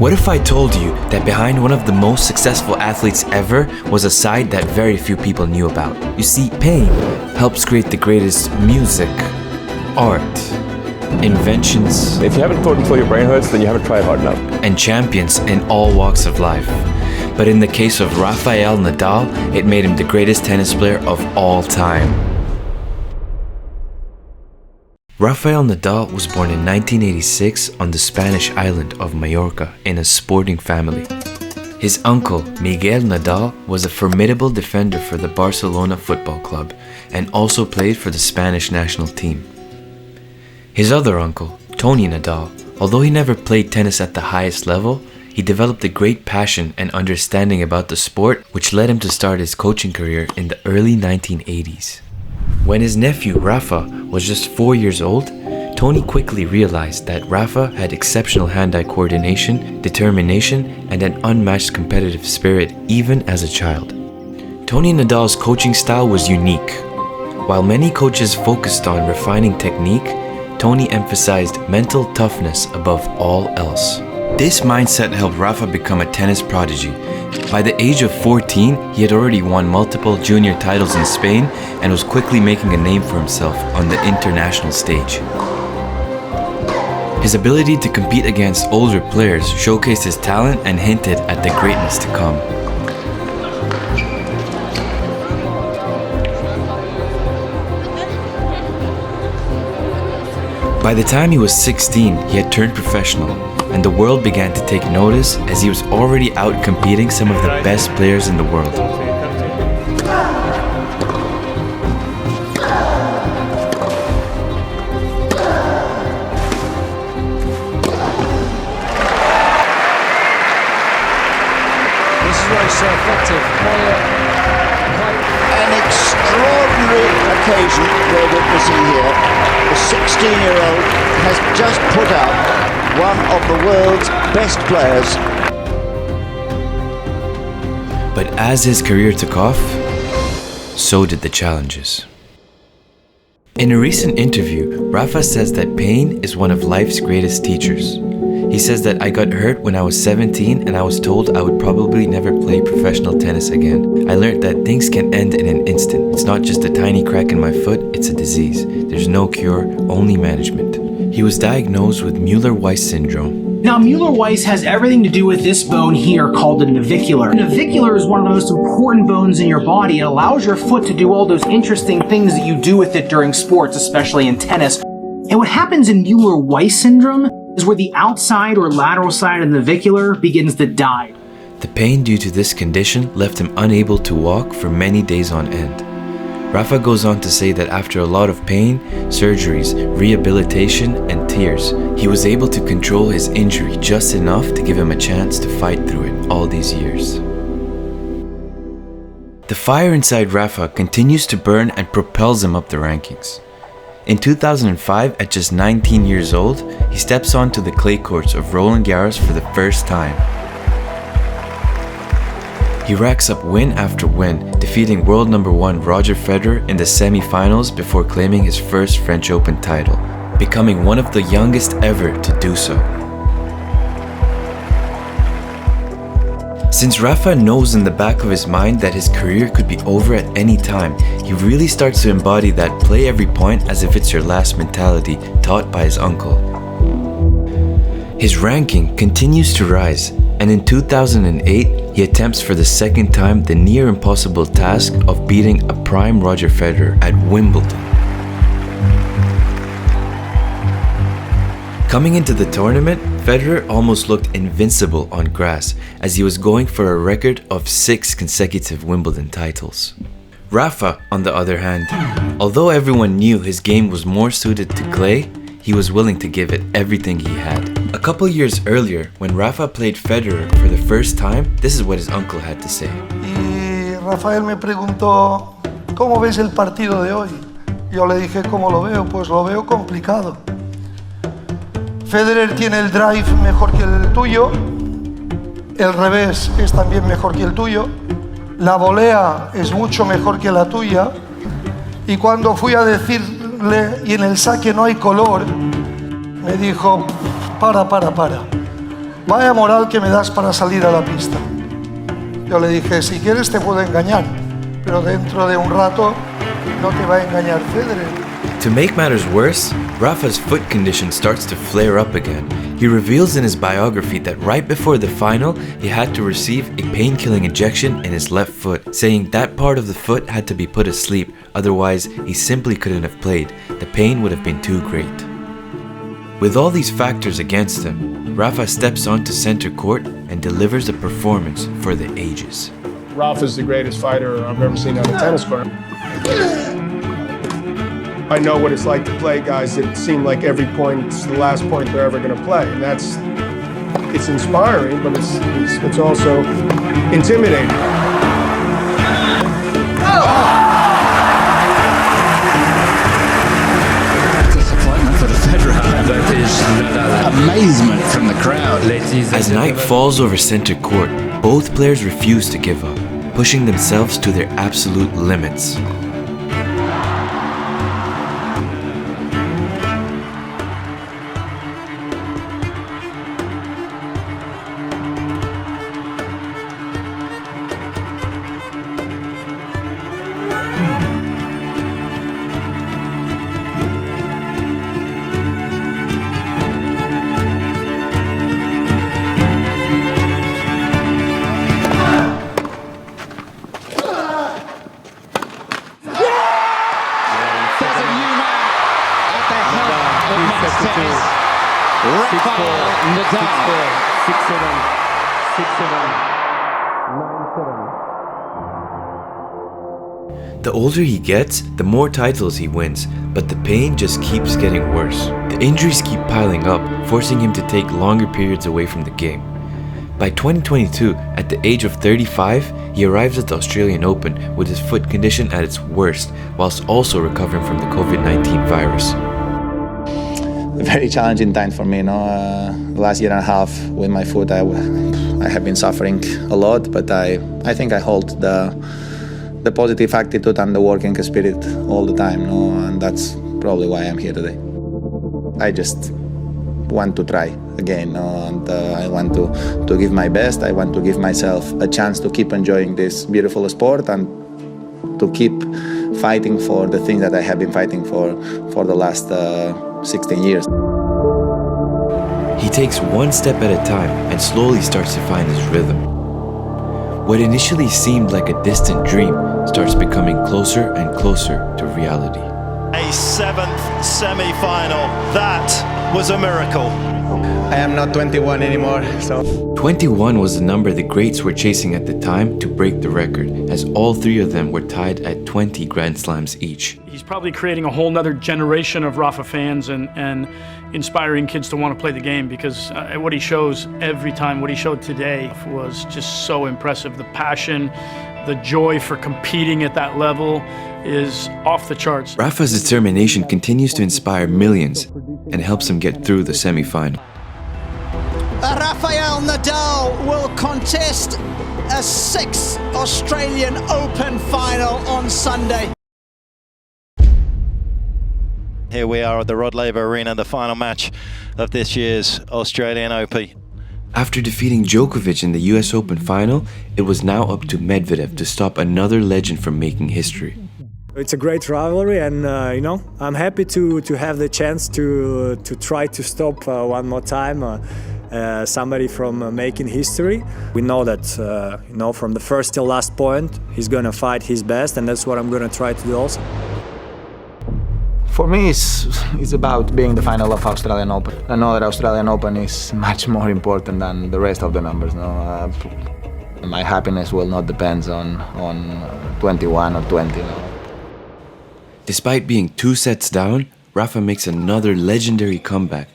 What if I told you that behind one of the most successful athletes ever was a side that very few people knew about? You see, pain helps create the greatest music, art, inventions, If you haven't fought until your brain hurts, then you haven't tried hard enough. and champions in all walks of life. But in the case of Rafael Nadal, it made him the greatest tennis player of all time. Rafael Nadal was born in 1986 on the Spanish island of Mallorca in a sporting family. His uncle, Miguel Nadal, was a formidable defender for the Barcelona Football Club and also played for the Spanish national team. His other uncle, Tony Nadal, although he never played tennis at the highest level, he developed a great passion and understanding about the sport, which led him to start his coaching career in the early 1980s. When his nephew Rafa was just 4 years old, Tony quickly realized that Rafa had exceptional hand-eye coordination, determination, and an unmatched competitive spirit even as a child. Tony Nadal's coaching style was unique. While many coaches focused on refining technique, Tony emphasized mental toughness above all else. This mindset helped Rafa become a tennis prodigy. By the age of 14, he had already won multiple junior titles in Spain and was quickly making a name for himself on the international stage. His ability to compete against older players showcased his talent and hinted at the greatness to come. By the time he was 16, he had turned professional, and the world began to take notice as he was already out competing some of the best players in the world. This is why he's so effective. An extraordinary occasion we're witnessing here. The 16-year-old has just put out one of the world's best players. But as his career took off, so did the challenges. In a recent interview, Rafa says that pain is one of life's greatest teachers. He says that I got hurt when I was 17 and I was told I would probably never play professional tennis again. I learned that things can end in an instant. It's not just a tiny crack in my foot, it's a disease. There's no cure, only management. He was diagnosed with Müller-Weiss syndrome. Now, Müller-Weiss has everything to do with this bone here called the navicular. The navicular is one of the most important bones in your body. It allows your foot to do all those interesting things that you do with it during sports, especially in tennis. And what happens in Müller-Weiss syndrome is where the outside or lateral side of the navicular begins to die. The pain due to this condition left him unable to walk for many days on end. Rafa goes on to say that after a lot of pain, surgeries, rehabilitation, and tears, he was able to control his injury just enough to give him a chance to fight through it all these years. The fire inside Rafa continues to burn and propels him up the rankings. In 2005, at just 19 years old, he steps onto the clay courts of Roland Garros for the first time. He racks up win after win, defeating world number 1 Roger Federer in the semi-finals before claiming his first French Open title, becoming one of the youngest ever to do so. Since Rafa knows in the back of his mind that his career could be over at any time, he really starts to embody that play every point as if it's your last mentality taught by his uncle. His ranking continues to rise, and in 2008, he attempts for the second time the near impossible task of beating a prime Roger Federer at Wimbledon. Coming into the tournament, Federer almost looked invincible on grass as he was going for a record of 6 consecutive Wimbledon titles. Rafa, on the other hand, although everyone knew his game was more suited to clay, he was willing to give it everything he had. A couple years earlier, when Rafa played Federer for the first time, this is what his uncle had to say. Y Rafael me preguntó, ¿cómo ves el partido de hoy? Yo le dije, ¿cómo lo veo? Pues lo veo complicado. Federer tiene el drive mejor que el tuyo, el revés es también mejor que el tuyo, la volea es mucho mejor que la tuya, y cuando fui a decirle, y en el saque no hay color, me dijo, para. vaya moral que me das para salir a la pista. Yo le dije, si quieres te puedo engañar, pero dentro de un rato no te va a engañar Federer. To make matters worse, Rafa's foot condition starts to flare up again. He reveals in his biography that right before the final, he had to receive a pain-killing injection in his left foot, saying that part of the foot had to be put asleep, otherwise he simply couldn't have played. The pain would have been too great. With all these factors against him, Rafa steps onto center court and delivers a performance for the ages. Rafa's the greatest fighter I've ever seen on a tennis court. I know what it's like to play guys that seem like every point's the last point they're ever going to play, and it's inspiring, but it's also intimidating. Disappointment for the Federer. That is Nadal. Amazement from the crowd. As night falls over center court, both players refuse to give up, pushing themselves to their absolute limits. Rafael Nadal. 6-7, 6-7, 9-7. The older he gets, the more titles he wins, but the pain just keeps getting worse. The injuries keep piling up, forcing him to take longer periods away from the game. By 2022, at the age of 35, he arrives at the Australian Open with his foot condition at its worst, whilst also recovering from the COVID-19 virus. Very challenging time for me. The last year and a half with my foot, I have been suffering a lot, but I think I hold the positive attitude and the working spirit all the time, and that's probably why I'm here today. I just want to try again, and I want to give my best. I want to give myself a chance to keep enjoying this beautiful sport and to keep fighting for the things that I have been fighting for the last 16 years. He takes one step at a time and slowly starts to find his rhythm. What initially seemed like a distant dream starts becoming closer and closer to reality. A seventh semi-final. That was a miracle. I am not 21 anymore, so... 21 was the number the greats were chasing at the time to break the record, as all three of them were tied at 20 Grand Slams each. He's probably creating a whole nother generation of Rafa fans and inspiring kids to want to play the game, because what he shows every time, what he showed today was just so impressive. The passion, the joy for competing at that level is off the charts. Rafa's determination continues to inspire millions and helps him get through the semi-final. Rafael Nadal will contest a 6th Australian Open final on Sunday. Here we are at the Rod Laver Arena, the final match of this year's Australian Open. After defeating Djokovic in the US Open final, it was now up to Medvedev to stop another legend from making history. It's a great rivalry, and I'm happy to have the chance to try to stop one more time somebody from making history. We know that from the first till last point he's gonna fight his best, and that's what I'm gonna try to do also. For me, it's about being the final of Australian Open. I know that Australian Open is much more important than the rest of the numbers. My happiness will not depend on 21 or 20. Despite being 2 sets down, Rafa makes another legendary comeback.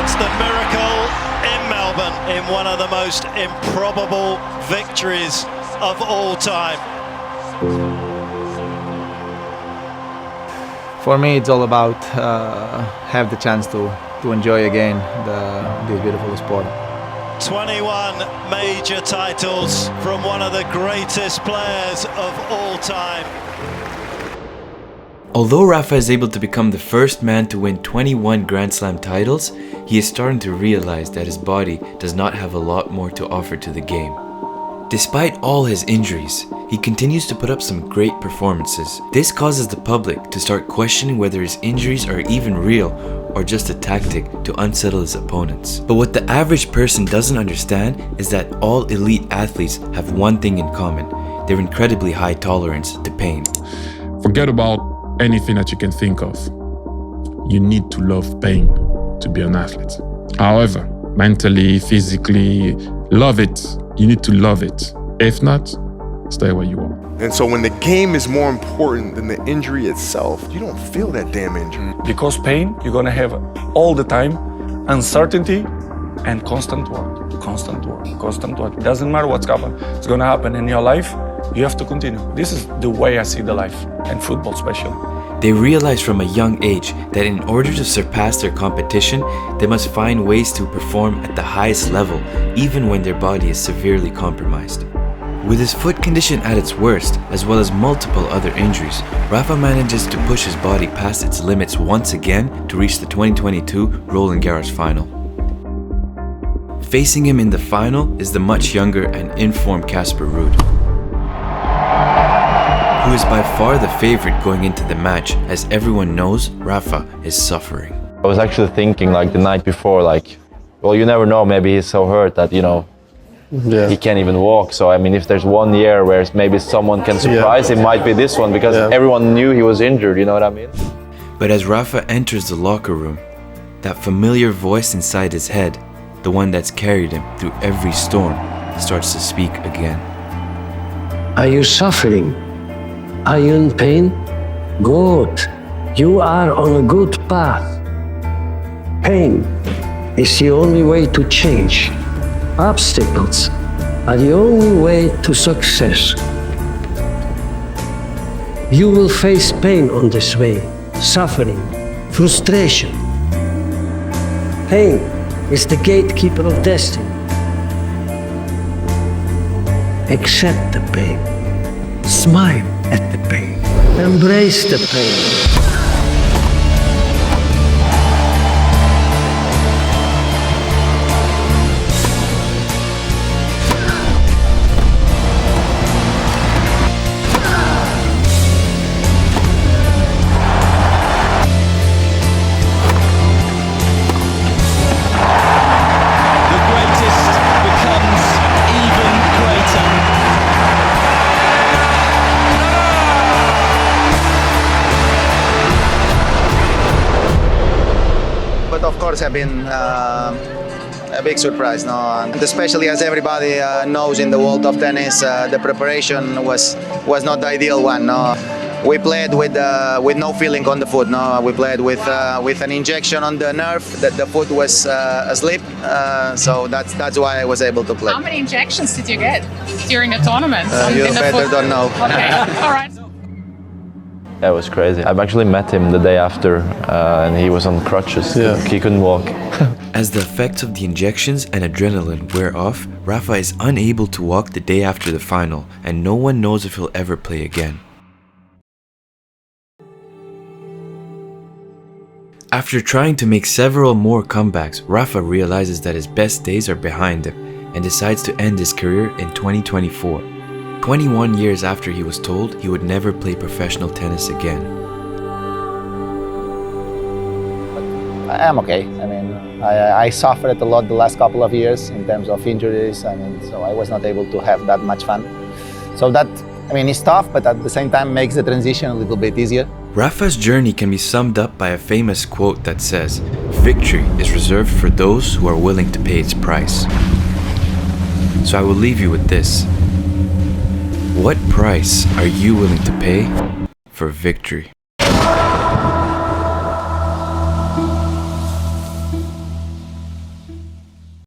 It's the miracle in Melbourne in one of the most improbable victories of all time. For me, it's all about have the chance to enjoy again this beautiful sport. 21 major titles from one of the greatest players of all time. Although Rafa is able to become the first man to win 21 Grand Slam titles, he is starting to realize that his body does not have a lot more to offer to the game. Despite all his injuries, he continues to put up some great performances. This causes the public to start questioning whether his injuries are even real or just a tactic to unsettle his opponents. But what the average person doesn't understand is that all elite athletes have one thing in common: their incredibly high tolerance to pain. Forget about anything that you can think of. You need to love pain to be an athlete. However, mentally, physically, love it. You need to love it. If not, stay where you are. And so when the game is more important than the injury itself, you don't feel that damn injury. Because pain, you're gonna have all the time uncertainty and constant work, constant work, constant work. It doesn't matter what's it's gonna happen in your life. You have to continue. This is the way I see the life, and football especially. They realize from a young age that in order to surpass their competition, they must find ways to perform at the highest level, even when their body is severely compromised. With his foot condition at its worst, as well as multiple other injuries, Rafa manages to push his body past its limits once again to reach the 2022 Roland Garros final. Facing him in the final is the much younger and informed Casper Ruud, who is by far the favorite going into the match, as everyone knows Rafa is suffering. I was actually thinking like the night before, like, well, you never know, maybe he's so hurt that, he can't even walk. So, I mean, if there's one year where maybe someone can surprise, it might be this one, because everyone knew he was injured, you know what I mean? But as Rafa enters the locker room, that familiar voice inside his head, the one that's carried him through every storm, starts to speak again. Are you suffering? Are you in pain? Good. You are on a good path. Pain is the only way to change. Obstacles are the only way to success. You will face pain on this way, suffering, frustration. Pain is the gatekeeper of destiny. Accept the pain. Smile at the pain. Embrace the pain. Have been a big surprise, no? And especially as everybody knows in the world of tennis, the preparation was not the ideal one. No, we played with no feeling on the foot. No, we played with an injection on the nerve that the foot was asleep. So that's why I was able to play. How many injections did you get during the tournament? You better don't know. Okay, all right. Yeah, it was crazy. I've actually met him the day after, and he was on crutches. Yeah. He couldn't walk. As the effects of the injections and adrenaline wear off, Rafa is unable to walk the day after the final, and no one knows if he'll ever play again. After trying to make several more comebacks, Rafa realizes that his best days are behind him and decides to end his career in 2024. 21 years after he was told he would never play professional tennis again. I'm okay. I mean, I suffered a lot the last couple of years in terms of injuries. I mean, so I was not able to have that much fun. So that, I mean, it's tough, but at the same time makes the transition a little bit easier. Rafa's journey can be summed up by a famous quote that says, "Victory is reserved for those who are willing to pay its price." So I will leave you with this. What price are you willing to pay for victory?